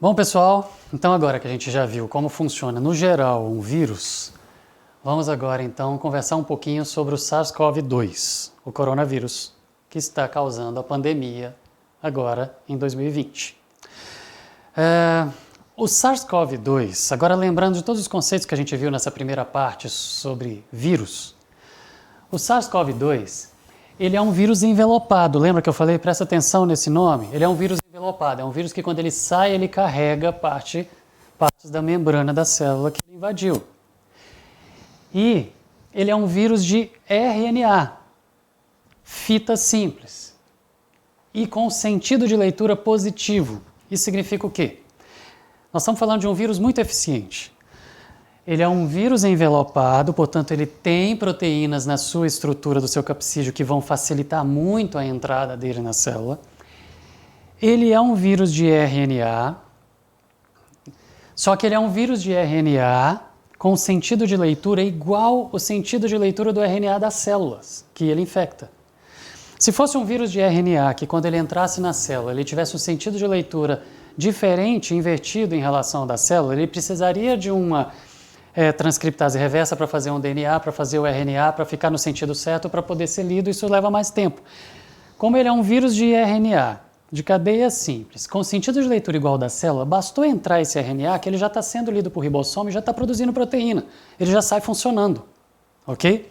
Bom, pessoal, então agora que a gente já viu como funciona no geral um vírus, vamos agora então conversar um pouquinho sobre o SARS-CoV-2, o coronavírus, que está causando a pandemia agora em 2020. O SARS-CoV-2, agora lembrando de todos os conceitos que a gente viu nessa primeira parte sobre vírus, o SARS-CoV-2, ele é um vírus envelopado. Lembra que eu falei? Presta atenção nesse nome. Ele é um vírus envelopado. É um vírus que quando ele sai, ele carrega partes da membrana da célula que ele invadiu. E ele é um vírus de RNA, fita simples, e com sentido de leitura positivo. Isso significa o quê? Nós estamos falando de um vírus muito eficiente. Ele é um vírus envelopado, portanto ele tem proteínas na sua estrutura do seu capsídeo que vão facilitar muito a entrada dele na célula. Ele é um vírus de RNA, só que ele é um vírus de RNA com sentido de leitura igual ao sentido de leitura do RNA das células que ele infecta. Se fosse um vírus de RNA que quando ele entrasse na célula ele tivesse um sentido de leitura diferente, invertido em relação ao da célula, ele precisaria de uma transcriptase reversa para fazer um DNA, para fazer o RNA, para ficar no sentido certo, para poder ser lido, isso leva mais tempo. Como ele é um vírus de RNA, de cadeia simples, com sentido de leitura igual ao da célula, bastou entrar esse RNA que ele já está sendo lido por ribossomo e já está produzindo proteína, ele já sai funcionando, ok?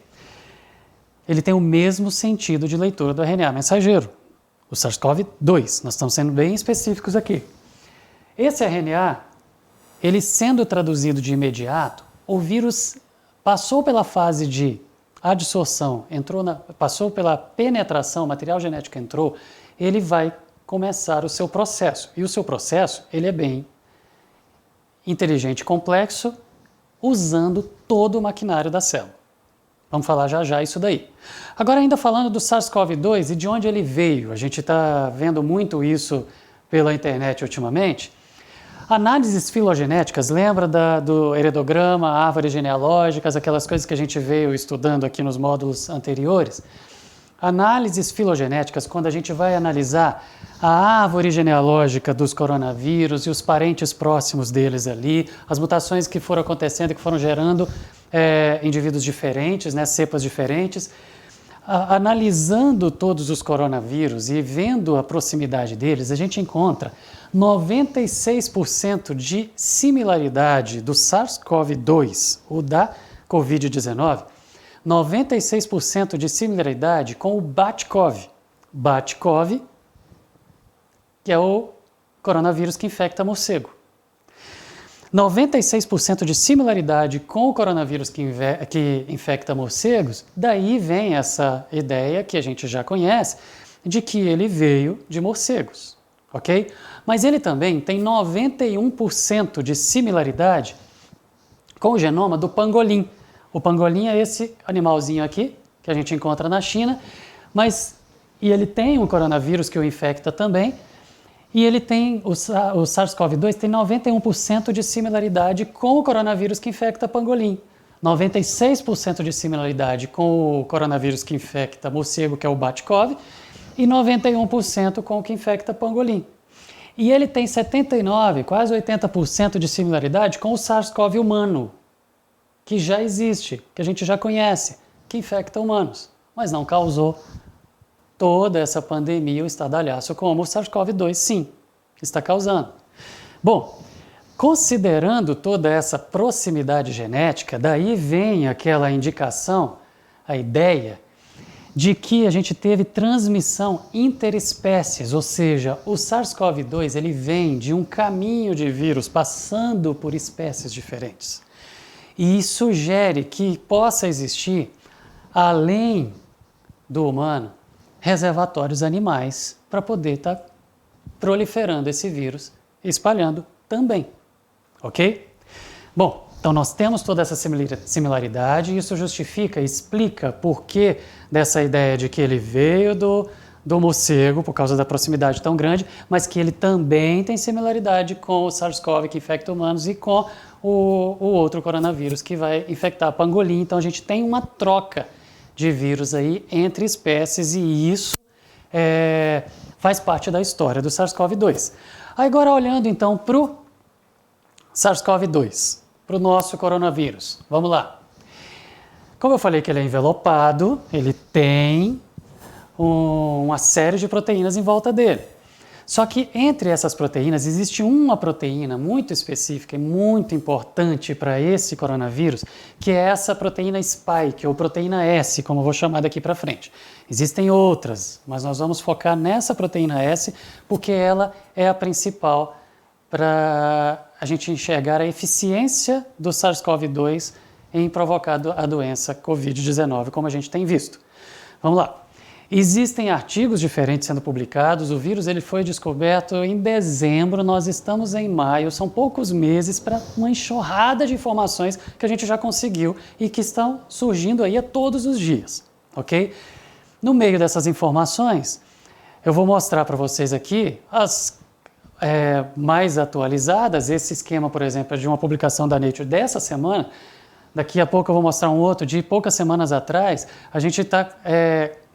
Ele tem o mesmo sentido de leitura do RNA mensageiro, o SARS-CoV-2, nós estamos sendo bem específicos aqui. Esse RNA, ele sendo traduzido de imediato, o vírus passou pela fase de adsorção, passou pela penetração, o material genético entrou, ele vai começar o seu processo. E o seu processo, ele é bem inteligente e complexo, usando todo o maquinário da célula. Vamos falar já já isso daí. Agora ainda falando do SARS-CoV-2 e de onde ele veio, a gente está vendo muito isso pela internet ultimamente. Análises filogenéticas, lembra do heredograma, árvores genealógicas, aquelas coisas que a gente veio estudando aqui nos módulos anteriores? Análises filogenéticas, quando a gente vai analisar a árvore genealógica dos coronavírus e os parentes próximos deles ali, as mutações que foram acontecendo, que foram gerando indivíduos diferentes, né, cepas diferentes, analisando todos os coronavírus e vendo a proximidade deles, a gente encontra 96% de similaridade do SARS-CoV-2 ou da Covid-19, 96% de similaridade com o BAT-CoV. BAT-CoV, que é o coronavírus que infecta morcego. 96% de similaridade com o coronavírus que infecta morcegos, daí vem essa ideia que a gente já conhece, de que ele veio de morcegos, ok? Mas ele também tem 91% de similaridade com o genoma do pangolim. O pangolim é esse animalzinho aqui, que a gente encontra na China, e ele tem um coronavírus que o infecta também, e ele tem, o SARS-CoV-2 tem 91% de similaridade com o coronavírus que infecta pangolim, 96% de similaridade com o coronavírus que infecta morcego, que é o BAT-CoV, e 91% com o que infecta pangolim. E ele tem 79%, quase 80% de similaridade com o SARS-CoV humano, que já existe, que a gente já conhece, que infecta humanos, mas não causou toda essa pandemia, o estardalhaço, como o SARS-CoV-2, sim, está causando. Bom, considerando toda essa proximidade genética, daí vem aquela indicação, a ideia de que a gente teve transmissão interespécies, ou seja, o SARS-CoV-2 ele vem de um caminho de vírus passando por espécies diferentes. E sugere que possa existir, além do humano, reservatórios animais para poder estar proliferando esse vírus e espalhando também, ok? Bom, então nós temos toda essa similaridade e isso justifica, explica por que dessa ideia de que ele veio do morcego, por causa da proximidade tão grande, mas que ele também tem similaridade com o SARS-CoV que infecta humanos e com o outro coronavírus que vai infectar pangolim. Então a gente tem uma troca de vírus aí entre espécies e isso faz parte da história do SARS-CoV-2. Agora olhando então para o SARS-CoV-2, para o nosso coronavírus. Vamos lá. Como eu falei que ele é envelopado, ele tem uma série de proteínas em volta dele. Só que entre essas proteínas existe uma proteína muito específica e muito importante para esse coronavírus, que é essa proteína spike, ou proteína S, como eu vou chamar daqui para frente. Existem outras, mas nós vamos focar nessa proteína S, porque ela é a principal para a gente enxergar a eficiência do SARS-CoV-2 em provocar a doença Covid-19, como a gente tem visto. Vamos lá. Existem artigos diferentes sendo publicados, o vírus ele foi descoberto em dezembro, nós estamos em maio, são poucos meses para uma enxurrada de informações que a gente já conseguiu e que estão surgindo aí a todos os dias, ok? No meio dessas informações, eu vou mostrar para vocês aqui as mais atualizadas. Esse esquema, por exemplo, é de uma publicação da Nature dessa semana. Daqui a pouco eu vou mostrar um outro de poucas semanas atrás. A gente está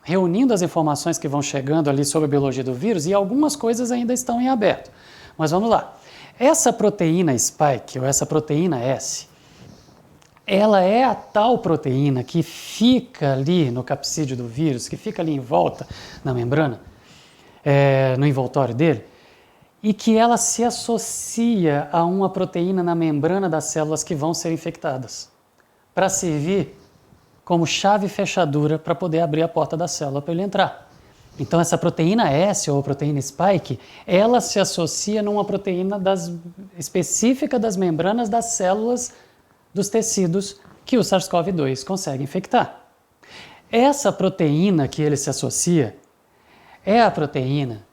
reunindo as informações que vão chegando ali sobre a biologia do vírus e algumas coisas ainda estão em aberto. Mas vamos lá. Essa proteína spike, ou essa proteína S, ela é a tal proteína que fica ali no capsídeo do vírus, que fica ali em volta na membrana, no envoltório dele, e que ela se associa a uma proteína na membrana das células que vão ser infectadas, para servir como chave fechadura para poder abrir a porta da célula para ele entrar. Então essa proteína S, ou proteína spike, ela se associa numa proteína específica das membranas das células dos tecidos que o SARS-CoV-2 consegue infectar. Essa proteína que ele se associa é a proteína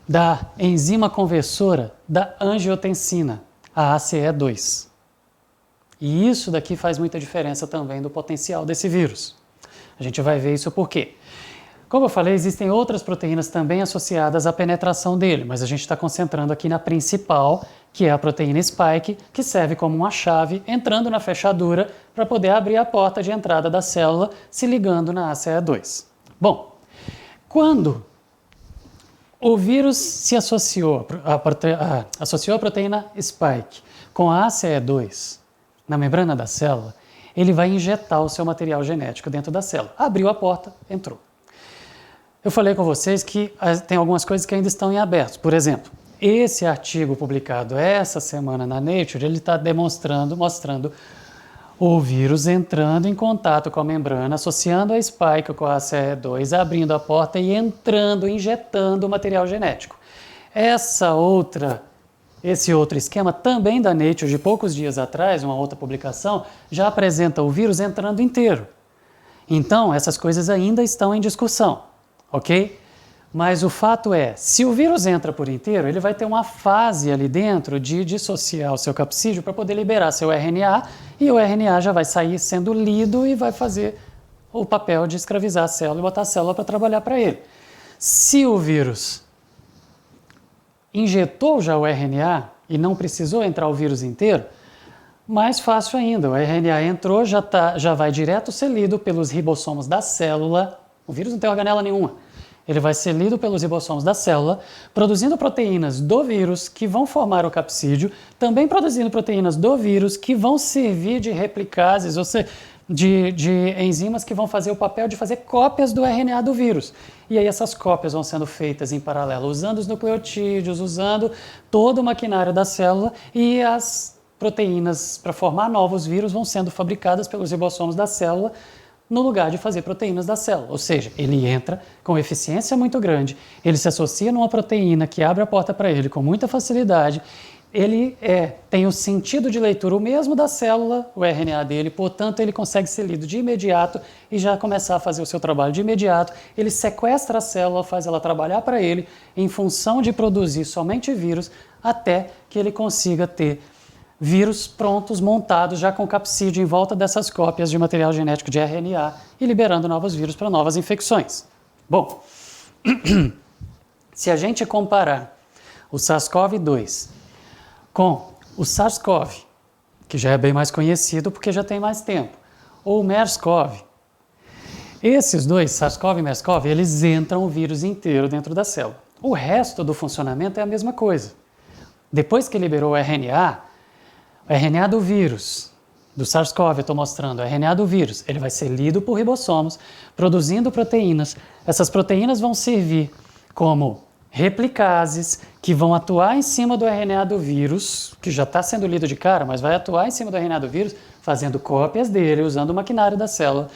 da enzima conversora da angiotensina, a ACE2. E isso daqui faz muita diferença também do potencial desse vírus. A gente vai ver isso por quê. Como eu falei, existem outras proteínas também associadas à penetração dele, mas a gente está concentrando aqui na principal, que é a proteína spike, que serve como uma chave entrando na fechadura para poder abrir a porta de entrada da célula, se ligando na ACE2. Bom, quando o vírus se associou a proteína spike com a ACE2 na membrana da célula, ele vai injetar o seu material genético dentro da célula. Abriu a porta, entrou. Eu falei com vocês que tem algumas coisas que ainda estão em aberto. Por exemplo, esse artigo publicado essa semana na Nature, ele está mostrando o vírus entrando em contato com a membrana, associando a spike com a ACE2, abrindo a porta e entrando, injetando o material genético. Esse outro esquema, também da Nature, de poucos dias atrás, uma outra publicação, já apresenta o vírus entrando inteiro. Então, essas coisas ainda estão em discussão, ok? Mas o fato é, se o vírus entra por inteiro, ele vai ter uma fase ali dentro de dissociar o seu capsídeo para poder liberar seu RNA, e o RNA já vai sair sendo lido e vai fazer o papel de escravizar a célula e botar a célula para trabalhar para ele. Se o vírus injetou já o RNA e não precisou entrar o vírus inteiro, mais fácil ainda, o RNA entrou, já vai direto ser lido pelos ribossomos da célula. O vírus não tem organela nenhuma. Ele vai ser lido pelos ribossomos da célula, produzindo proteínas do vírus que vão formar o capsídeo, também produzindo proteínas do vírus que vão servir de replicases, ou seja, de enzimas que vão fazer o papel de fazer cópias do RNA do vírus. E aí essas cópias vão sendo feitas em paralelo, usando os nucleotídeos, usando todo o maquinário da célula, e as proteínas para formar novos vírus vão sendo fabricadas pelos ribossomos da célula no lugar de fazer proteínas da célula. Ou seja, ele entra com eficiência muito grande, ele se associa numa proteína que abre a porta para ele com muita facilidade, ele tem o sentido de leitura o mesmo da célula, o RNA dele, portanto ele consegue ser lido de imediato e já começar a fazer o seu trabalho de imediato. Ele sequestra a célula, faz ela trabalhar para ele em função de produzir somente vírus, até que ele consiga ter vírus prontos, montados, já com capsídeo em volta dessas cópias de material genético de RNA e liberando novos vírus para novas infecções. Bom, se a gente comparar o SARS-CoV-2 com o SARS-CoV, que já é bem mais conhecido porque já tem mais tempo, ou o MERS-CoV, esses dois, SARS-CoV e MERS-CoV, eles entram o vírus inteiro dentro da célula. O resto do funcionamento é a mesma coisa. Depois que liberou o RNA do vírus, do SARS-CoV, eu estou mostrando, o RNA do vírus, ele vai ser lido por ribossomos, produzindo proteínas. Essas proteínas vão servir como replicases, que vão atuar em cima do RNA do vírus, que já está sendo lido de cara, mas vai atuar em cima do RNA do vírus, fazendo cópias dele, usando o maquinário da célula.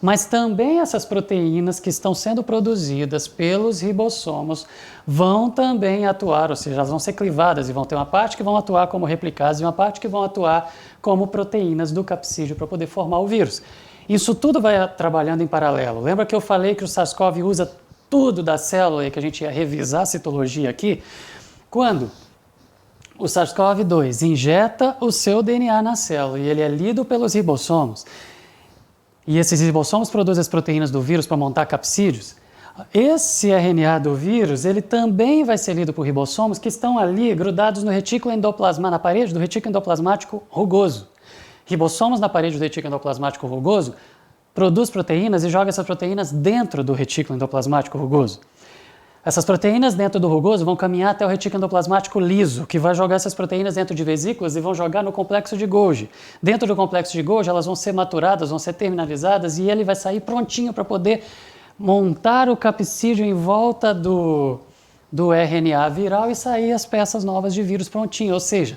Mas também essas proteínas que estão sendo produzidas pelos ribossomos vão também atuar, ou seja, elas vão ser clivadas e vão ter uma parte que vão atuar como replicases e uma parte que vão atuar como proteínas do capsídeo para poder formar o vírus. Isso tudo vai trabalhando em paralelo. Lembra que eu falei que o SARS-CoV usa tudo da célula e que a gente ia revisar a citologia aqui? Quando o SARS-CoV-2 injeta o seu DNA na célula e ele é lido pelos ribossomos, e esses ribossomos produzem as proteínas do vírus para montar capsídeos, esse RNA do vírus ele também vai ser lido por ribossomos que estão ali grudados no retículo endoplasmático, na parede do retículo endoplasmático rugoso. Ribossomos na parede do retículo endoplasmático rugoso produz proteínas e joga essas proteínas dentro do retículo endoplasmático rugoso. Essas proteínas dentro do rugoso vão caminhar até o retículo endoplasmático liso, que vai jogar essas proteínas dentro de vesículas e vão jogar no complexo de Golgi. Dentro do complexo de Golgi, elas vão ser maturadas, vão ser terminalizadas e ele vai sair prontinho para poder montar o capsídeo em volta do RNA viral e sair as peças novas de vírus prontinho. Ou seja,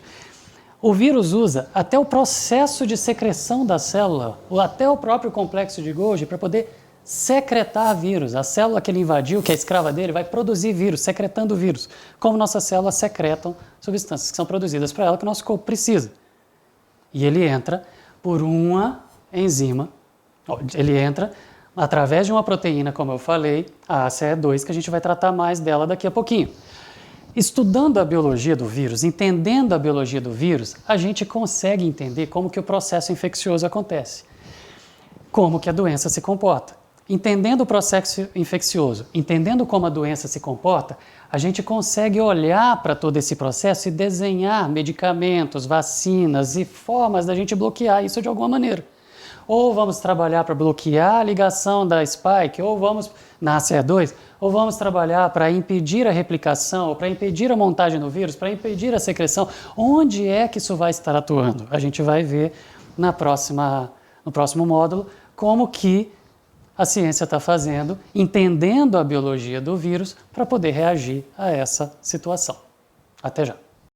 o vírus usa até o processo de secreção da célula, ou até o próprio complexo de Golgi, para poder secretar vírus. A célula que ele invadiu, que é escrava dele, vai produzir vírus, secretando vírus. Como nossas células secretam substâncias que são produzidas para ela, que o nosso corpo precisa. E ele entra por uma enzima, ele entra através de uma proteína, como eu falei, a ACE2, que a gente vai tratar mais dela daqui a pouquinho. Estudando a biologia do vírus, entendendo a biologia do vírus, a gente consegue entender como que o processo infeccioso acontece, como que a doença se comporta. Entendendo o processo infeccioso, entendendo como a doença se comporta, a gente consegue olhar para todo esse processo e desenhar medicamentos, vacinas e formas da gente bloquear isso de alguma maneira. Ou vamos trabalhar para bloquear a ligação da spike, ou vamos na ACE2, ou vamos trabalhar para impedir a replicação, ou para impedir a montagem do vírus, para impedir a secreção. Onde é que isso vai estar atuando? A gente vai ver no próximo módulo como que a ciência está fazendo, entendendo a biologia do vírus para poder reagir a essa situação. Até já.